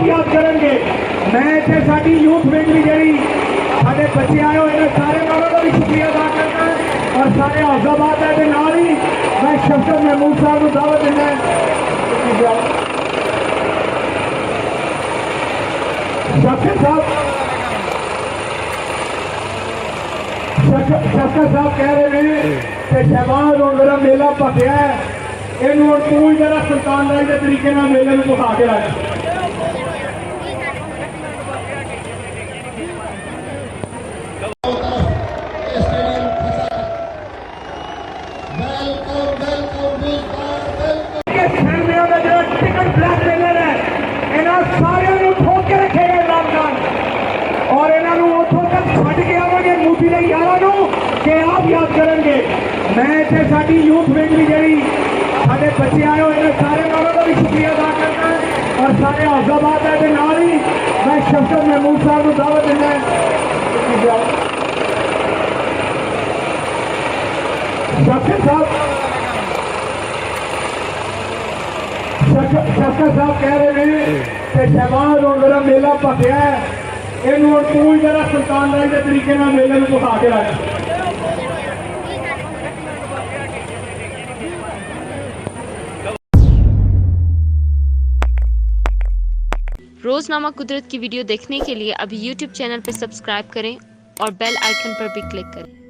याद करेंगे। मैं इतने साड़ी यूथ विंग की जी साढ़े बच्चे आए हुए हैं, सारे लोगों का भी शुक्रिया अदा करना है और सारे हौसलाबाद है नाल ही मैं शफकत महमूद साहब को दावत देना है। शफकत साहब कह रहे हैं कि शहबाज और मेरा मेला भखिया है, इन तू ही जरा सुल्तानदारी के तरीके मेले में दिखा के रख। टिकट ब्लैक मेलर है, इन्होंने सारे ठोक के रखेगा इमरान खान और इन्होंने उतों तक छड़ के आवेंगे मूवी के यारों कि आप याद करेंगे। मैं इतने साड़ी यूथ विंग की जी साढ़े बच्चे आए हुए हैं, सारे लोगों का भी शुक्रिया अदा करना है और सारे हौसलाबाद है नाल ही मैं शफकत महमूद साहब को दावत देना है। शफकत साहब कह रहे हैं कि शहबाज और मेरा मेला भखिया है, इन तू ही जरा सुल्तानदारी के तरीके मेले में दिखा के रख। रोजनामा कुदरत की वीडियो देखने के लिए अभी YouTube चैनल पर सब्सक्राइब करें और बेल आइकन पर भी क्लिक करें।